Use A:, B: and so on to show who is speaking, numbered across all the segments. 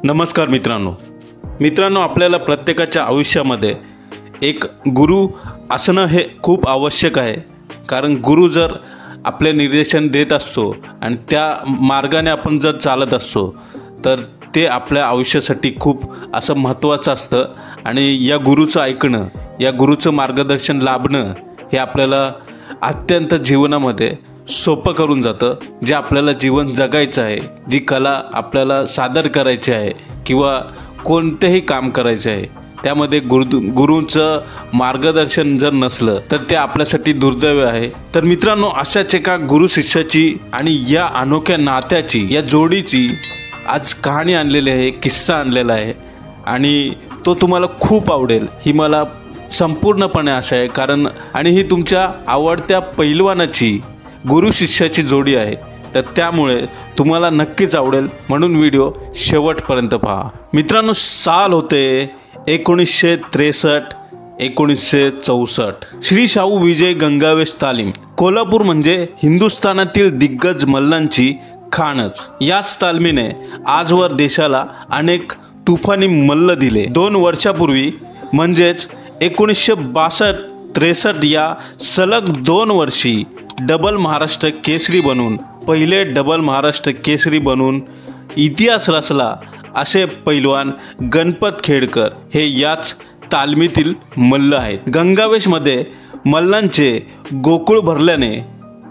A: नमस्कार मित्रांनो, आपल्याला प्रत्येकाच्या आयुष्यामध्ये एक गुरु असणं हे खूप आवश्यक आहे। कारण गुरु जर आपले निर्देशन देत असतो आणि त्या मार्गाने आपण जर चालत असतो तर ते आपल्या आयुष्यासाठी खूप असं महत्त्वाचं असतं आणि या गुरुचं ऐकणं, या गुरुचं मार्गदर्शन लाभणं हे आपल्याला अत्यंत जीवनामध्ये सोपं करून जातं। जे आपल्याला जीवन जगायचं आहे, जी कला आपल्याला सादर करायची आहे किंवा कोणतेही काम करायचे आहे, त्यामध्ये गुरुचं मार्गदर्शन जर नसलं तर ते आपल्यासाठी दुर्दैव आहे। तर मित्रांनो, अशाच एका गुरु शिष्याची आणि या अनोख्या नात्याची, या जोडीची आज कहाणी आणलेली आहे, किस्सा आणलेला आहे आणि तो तुम्हाला खूप आवडेल ही मला संपूर्णपणे आशा आहे। कारण आणि ही तुमच्या आवडत्या पैलवानाची, गुरु शिष्याची जोडी आहे, तर त्यामुळे तुम्हाला नक्कीच आवडेल, म्हणून व्हिडिओ शेवटपर्यंत पहा। मित्रांनो, साल होते 1963-1964। श्री शाहू विजय गंगावेश तालीम। कोल्हापूर म्हणजे हिंदुस्थानातील दिग्गज मल्लांची खाणच। याच तालमीने आजवर देशाला अनेक तुफानी मल्ल दिले। 2 वर्षापूर्वी म्हणजेच 1962-63 या सलग 2 वर्षी डबल महाराष्ट्र केसरी बनून, पहिले डबल महाराष्ट्र केसरी बनून इतिहास रचला असे पैलवान गणपत खेडकर हे याच तालमीतील मल्ल आहेत। गंगावेशमध्ये मल्लांचे गोकुळ भरल्याने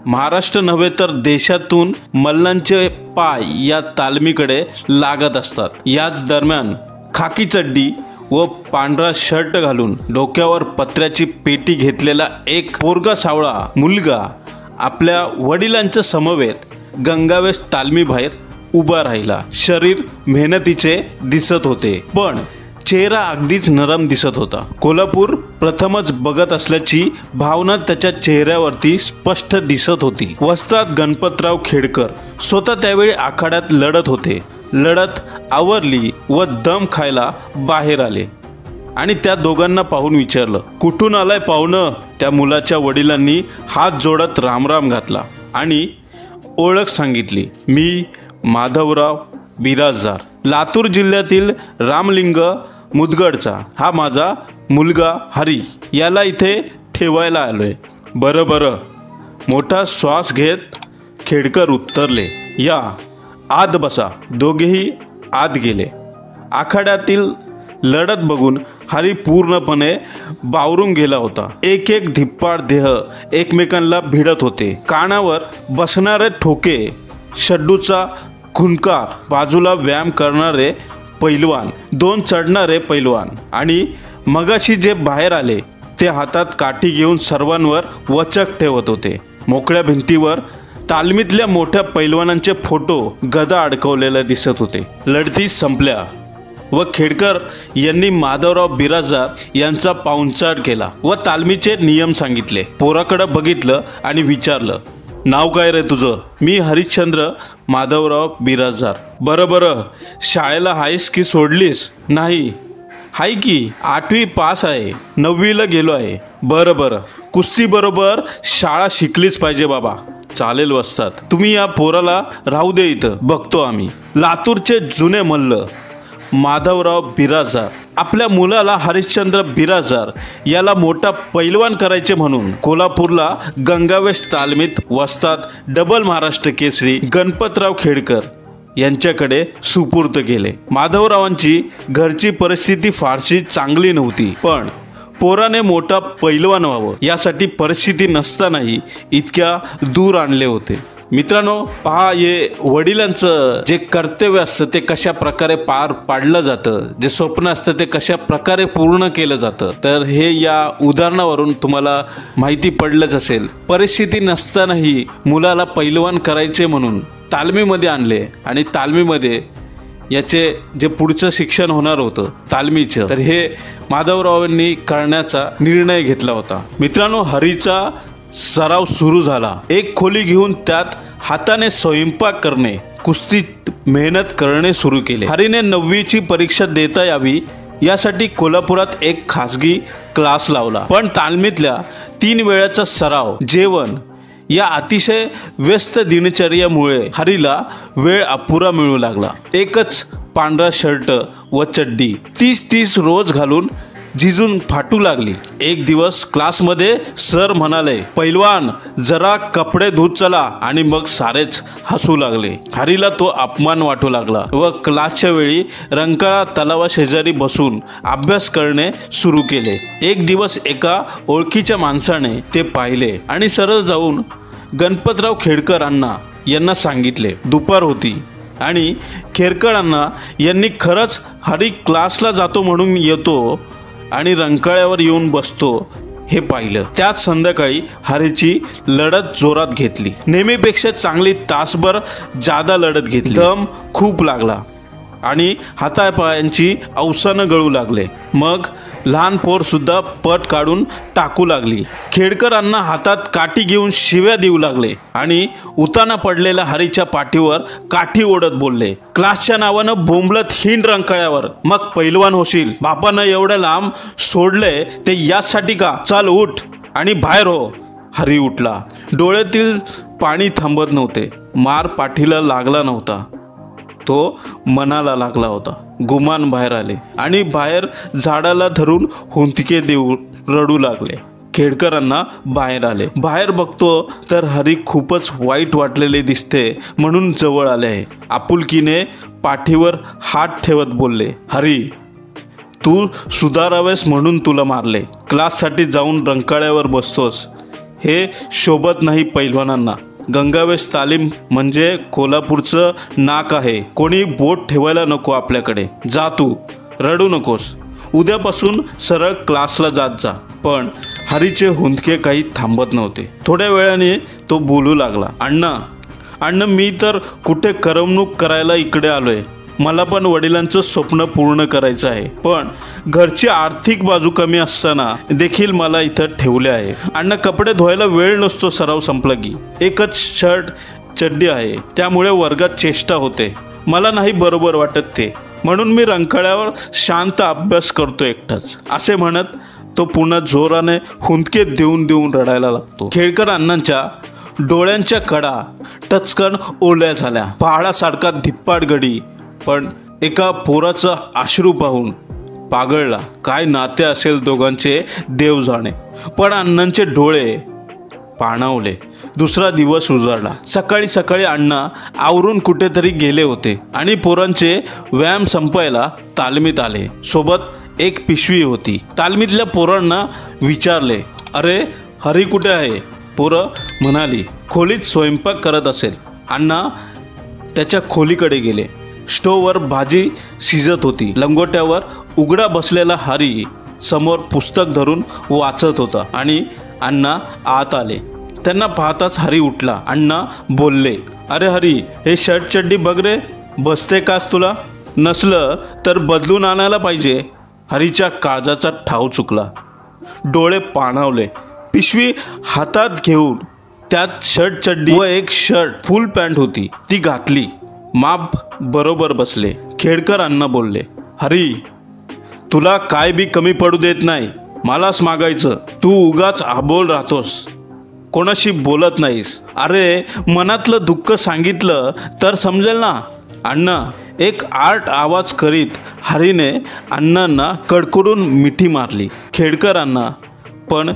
A: महाराष्ट्र नव्हे तर देशातून मल्लांचे पाय या तालमीकडे लागत असतात। याच दरम्यान खाकी चड्डी व पांढरा शर्ट घालून डोक्यावर पत्र्याची पेटी घेतलेला एक पोरगा सावळा मुलगा आपल्या वडिलांच्या समवेत गंगावेश तालमी बाहेर उभा राहिला। शरीर मेहनतीचे दिसत होते, पण चेहरा अगदीच नरम दिसत होता। कोल्हापूर प्रथमच बघत असल्याची भावना त्याच्या चेहऱ्यावरती स्पष्ट दिसत होती। वस्ताद गणपतराव खेडकर स्वतः त्यावेळी आखाड्यात लढत होते। लढत आवरली व दम खायला बाहेर आले आणि त्या दोघांना पाहून विचारलं, कुठून आलाय पाहुणं? त्या मुलाच्या वडिलांनी हात जोडत रामराम घातला आणि ओळख सांगितली। मी माधवराव बिराजदार, लातूर जिल्ह्यातील रामलिंग मुदगडचा। हा माझा मुलगा हरी, याला इथे ठेवायला आलोय। बरं, मोठा श्वास घेत खेडकर उत्तरले, या आत बसा। दोघेही आत गेले। आखाड्यातील लढत बघून हरी पूर्णपणे बावरून गेला होता। एक धिप्पाड देह एकमेकांना भिडत होते। कानावर बसणारे ठोके, शड्डूचा खुंकार, बाजूला व्यायाम करणारे पैलवान, 2 चढणारे पैलवान आणि मगाशी जे बाहेर आले ते हातात काठी घेऊन सर्वांवर वचक ठेवत होते। मोकळ्या भिंतीवर तालमीतल्या मोठ्या पैलवानांचे फोटो गदा अडकवलेले दिसत होते। लढती संपल्या व खेडकर यांनी माधवराव बिराजदार यांचा पाहुणचार केला व तालमीचे नियम सांगितले। पोराकडे बघितलं आणि विचारलं, नाव काय रे तुझं? मी हरिश्चंद्र माधवराव बिराजदार। बरं, शाळेला आहेस की सोडलीस? नाही, हाय की 8वी पास आहे, 9वीला गेलो आहे। बरं, कुस्ती बरोबर शाळा शिकलीच पाहिजे बाबा। चालेल वस्ताद, तुम्ही या पोराला राहू दे, इथं बघतो आम्ही। लातूरचे जुने मल्ल माधवराव बिराजदार आपल्या मुलाला हरिश्चंद्र बिराजदार याला मोठा पैलवान करायचे म्हणून कोल्हापूरला गंगावेश तालमीत वस्ताद डबल महाराष्ट्र केसरी गणपतराव खेडकर यांच्याकडे सुपूर्त केले। माधवरावांची घरची परिस्थिती फारशी चांगली नव्हती, पण पोराने मोठा पैलवान व्हावं यासाठी परिस्थिती नसतानाही इतक्या दूर आणले होते। मित्रांनो, पहा, हे वडिलांचं जे कर्तव्य असतं ते कशा प्रकारे पार पाडलं जातं, जे स्वप्न असतं ते कशा प्रकारे पूर्ण केलं जातं, तर हे या उदाहरणावरून तुम्हाला माहिती पडलंच असेल। परिस्थिती नसतानाही मुलाला पैलवान करायचे म्हणून तालमीमध्ये आणले आणि तालमीमध्ये याचे जे पुढचं शिक्षण होणार होतं तालमीचं, तर हे माधवरावांनी करण्याचा निर्णय घेतला होता। मित्रांनो, हरीचा सराव सुरू झाला। एक खोली घेऊन त्यात हाताने स्वयंपाक करणे, कुस्तीत मेहनत करणे सुरू केले। हरीने 9वीची परीक्षा देता यावी यासाठी कोल्हापुरात एक खासगी क्लास लावला, पण तालमीतल्या 3 वेळाचा सराव, जेवण या अतिशय व्यस्त दिनचर्येमुळे हरीला वेळ अपुरा मिळू लागला। एकच पांढरा शर्ट व चड्डी 30 रोज घालून झिजून फाटू लागली. एक दिवस क्लासमध्ये सर म्हणाले, पैलवान जरा कपडे धुत चला, आणि मग सारेच हसू लागले. हरीला तो अपमान वाटू लागला व क्लासच्या वेळी रंकाळा तलावा शेजारी बसून अभ्यास करणे सुरू केले. एक दिवस एका ओळखीच्या माणसाने ते पाहिले आणि सरळ जाऊन गणपतराव खेडकर अण्णा यांना सांगितले. दुपार होती आणि खेडकर अण्णा यांनी खरंच हरी क्लासला जातो म्हणून येतो आणि रंकाळ्यावर येऊन बसतो हे पाहिलं. त्याच संध्याकाळी हरीची लढत जोरात घेतली. नेहमीपेक्षा चांगली तासभर जादा लढत घेतली. दम खूप लागला आणि हातापायांची अवसानं गळू लागले. मग लहान पोर सुद्धा पट काढून टाकू लागली. खेडकर अण्णा हातात काठी घेऊन शिव्या देऊ लागले आणि उताना पडलेल्या हरीच्या पाठीवर काठी ओढत बोलले, क्लासच्या नावानं बोंबलत हिंड रंकाळ्यावर, मग पैलवान होशील. बापानं एवढ्या लांब सोडले ते याचसाठी का? चल उठ आणि बाहेर हो. हरी उठला. डोळ्यातील पाणी थांबत नव्हते. मार पाठीला लागला नव्हता, तो मनाला लागला होता. गुमान बाहेर आले आणि बाहेर झाडाला धरून हुंदके देऊ रडू लागले. खेडकरांना बाहेर आले. बाहेर बघतो तर हरी खूपच वाईट वाटलेले दिसते म्हणून जवळ आले आहे. आपुलकीने पाठीवर हात ठेवत बोलले, हरी तू सुधारावेस म्हणून तुला मारले. क्लाससाठी जाऊन रंकाळ्यावर बसतोस हे शोभत नाही पैलवानांना. गंगावेश तालीम म्हणजे कोल्हापूरचं नाक आहे. कोणी बोट ठेवायला नको आपल्याकडे. जा तू, रडू नकोस. उद्यापासून सरळ क्लासला जात जा. पण हरीचे हुंदके काही थांबत नव्हते. थोड्या वेळाने तो बोलू लागला, अण्णा मी तर कुठे करमणूक करायला इकडे आलोय. मला पण वडिलांचं स्वप्न पूर्ण करायचं आहे, पण घरची आर्थिक बाजू कमी असताना देखील मला इथं ठेवले आहे. अण्णा कपडे धुवायला वेळ नसतो. सराव संपला की एकच शर्ट चड्डी आहे, त्यामुळे वर्गात चेष्टा होते. मला नाही बरोबर वाटत ते, म्हणून मी रंकाळ्यावर शांत अभ्यास करतो एकटाच. असे म्हणत तो पुन्हा जोराने हुंदके देऊन रडायला लागतो. खेडकर अण्णांच्या डोळ्यांच्या कडा टचकन ओल्या झाल्या. पहाडासारखा धिप्पाड गडी पण एका पोराचं अश्रू पाहून पागळला. काय नाते असेल दोघांचे देव जाणे. पण अण्णांचे डोळे पाणावले. दुसरा दिवस उजाडला. सकाळी अण्णा आवरून कुठेतरी गेले होते आणि पोरांचे व्यायाम संपायला तालमीत आले. सोबत एक पिशवी होती. तालमीतल्या पोरांना विचारले, अरे हरी कुठे आहे? पोरं म्हणाली, खोलीत स्वयंपाक करत असेल. अण्णा त्याच्या खोलीकडे गेले. स्टोवर भाजी शिजत होती. लंगोट्यावर उघडा बसलेला हरी समोर पुस्तक धरून वाचत होता आणि अण्णा आत आले. त्यांना पाहताच हरी उठला. अण्णा बोलले, अरे हरी, हे शर्ट चड्डी बघ रे, बसते कास तुला? नसलं तर बदलून आणायला पाहिजे. हरीच्या काळजाचा ठाव चुकला. डोळे पाणावले. पिशवी हातात घेऊन त्यात शर्ट चड्डी व एक शर्ट फुल पॅन्ट होती, ती घातली. माप बरोबर बसले. खेडकर अण्णा बोलले, हरी तुला काय बी कमी पडू देत नाही. मलाच मागायचं. तू उगाच आबोल राहतोस, कोणाशी बोलत नाहीस. अरे मनातलं दुःख सांगितलं तर समजेल ना. अण्णा एक आर्ट आवाज करीत हरीने अण्णांना कडकडून मिठी मारली. खेडकर अण्णा पण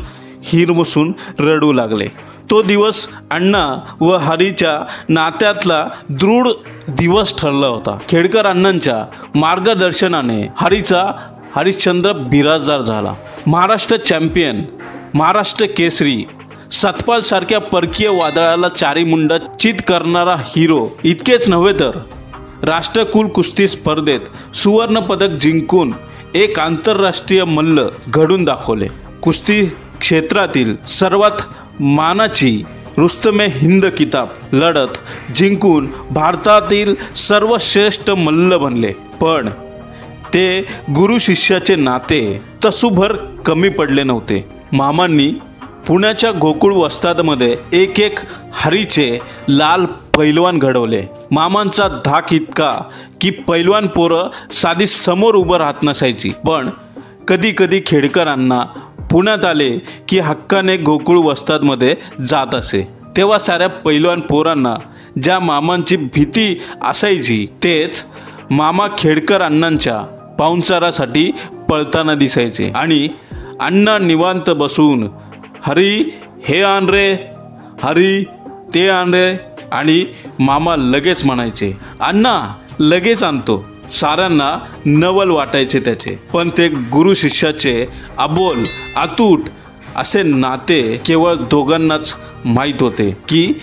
A: हिरमुसून रडू लागले. तो दिवस अण्णा व हरीच्या नात्यातला दृढ दिवस ठरला होता. खेडकर अण्णांच्या मार्गदर्शनाने हरीचा हरिश्चंद्र बिराजदार झाला. महाराष्ट्र चॅम्पियन, महाराष्ट्र केसरी, सतपाल सारख्या परकीय वादळाला चारीमुंडा चित करणारा हिरो. इतकेच नव्हे तर राष्ट्रकुल कुस्ती स्पर्धेत सुवर्ण पदक जिंकून एक आंतरराष्ट्रीय मल्ल घडून दाखवले. कुस्ती क्षेत्रातील सर्वात मानाची रुस्तमे हिंद किताब लढत जिंकून भारतातील सर्वश्रेष्ठ मल्ल बनले. पण ते गुरु शिष्याचे नाते तसूभर कमी पडले नव्हते. मामांनी पुण्याच्या गोकुळ वस्तादमध्ये एक हरीचे लाल पैलवान घडवले. मामांचा धाक इतका की पैलवान पोरं साधी समोर उभं राहत नसायची. पण कधी खेडकरांना पुण्यात आले की हक्काने गोकुळ वस्तादमध्ये जात असे. तेव्हा साऱ्या पैलवान पोरांना ज्या मामांची भीती असायची तेच मामा खेडकर अण्णांच्या पाहुणचारासाठी पळताना दिसायचे आणि अण्णा निवांत बसून हरी हे आण रे, हरी ते आण रे, आणि मामा लगेच म्हणायचे अण्णा लगेच आणतो. साऱ्यांना नवल वाटायचे त्याचे. पण ते गुरु शिष्याचे अबोल अतूट असे नाते केवळ दोघांनाच माहीत होते की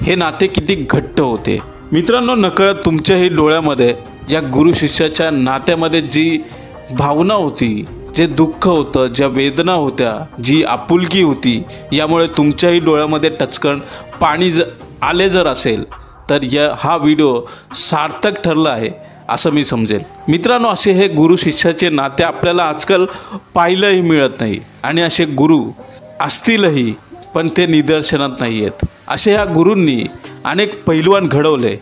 A: हे नाते किती घट्ट होते. मित्रांनो, नकळत तुमच्याही डोळ्यामध्ये या गुरु शिष्याच्या नात्यामध्ये जी भावना होती, जे दुःख होतं, ज्या वेदना होत्या, जी आपुलकी होती, यामुळे तुमच्याही डोळ्यामध्ये टचकन पाणी आले जर असेल तर हा व्हिडिओ सार्थक ठरला आहे असं मी समजेल. मित्रांनो, असे हे गुरु शिष्याचे नाते आपल्याला आजकाल पाहायलाही मिळत नाही आणि असे गुरु असतीलही पण ते निदर्शनात नाही आहेत. असे ह्या गुरूंनी अनेक पैलवान घडवले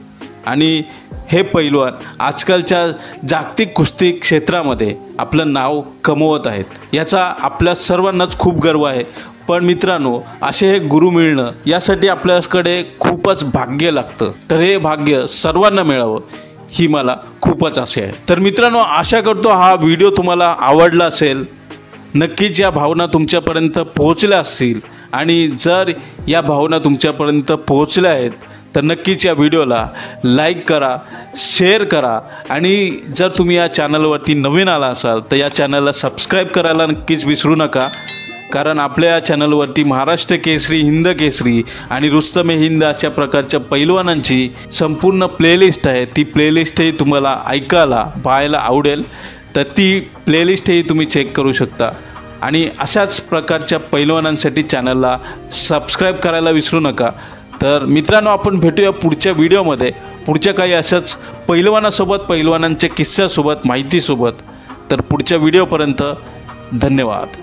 A: आणि हे पैलवान आजकालच्या जागतिक कुस्ती क्षेत्रामध्ये आपलं नाव कमवत आहेत. याचा आपल्या सर्वांनाच खूप गर्व आहे. पण मित्रांनो, असे हे गुरु मिळणं यासाठी आपल्याकडे खूपच भाग्य लागतं. तर हे भाग्य सर्वांना मिळावं ही मला खूपच आशा आहे. तर मित्रांनो, आशा करतो हा व्हिडिओ तुम्हाला आवडला असेल. नक्कीच या भावना तुमच्यापर्यंत पोहोचल्या असतील आणि जर या भावना तुमच्यापर्यंत पोहोचल्या आहेत तर नक्कीच या व्हिडिओला लाईक करा, शेअर करा आणि जर तुम्ही या चॅनलवरती नवीन आला असाल तर या चॅनलला सबस्क्राईब करायला नक्कीच विसरू नका. कारण आपल्या या चॅनलवरती महाराष्ट्र केसरी, हिंद केसरी आणि रुस्तमे हिंद अशा प्रकारच्या पैलवानांची संपूर्ण प्लेलिस्ट आहे. ती प्लेलिस्टही तुम्हाला ऐकायला पाहायला आवडेल. तर ती प्लेलिस्टही तुम्ही चेक करू शकता आणि अशाच प्रकारच्या पैलवानांसाठी चॅनलला सबस्क्राईब करायला विसरू नका. तर मित्रांनो, आपण भेटूया पुढच्या व्हिडिओमध्ये पुढच्या काही अशाच पैलवानासोबत, पैलवानांच्या किस्स्यासोबत, माहितीसोबत. तर पुढच्या व्हिडिओपर्यंत धन्यवाद.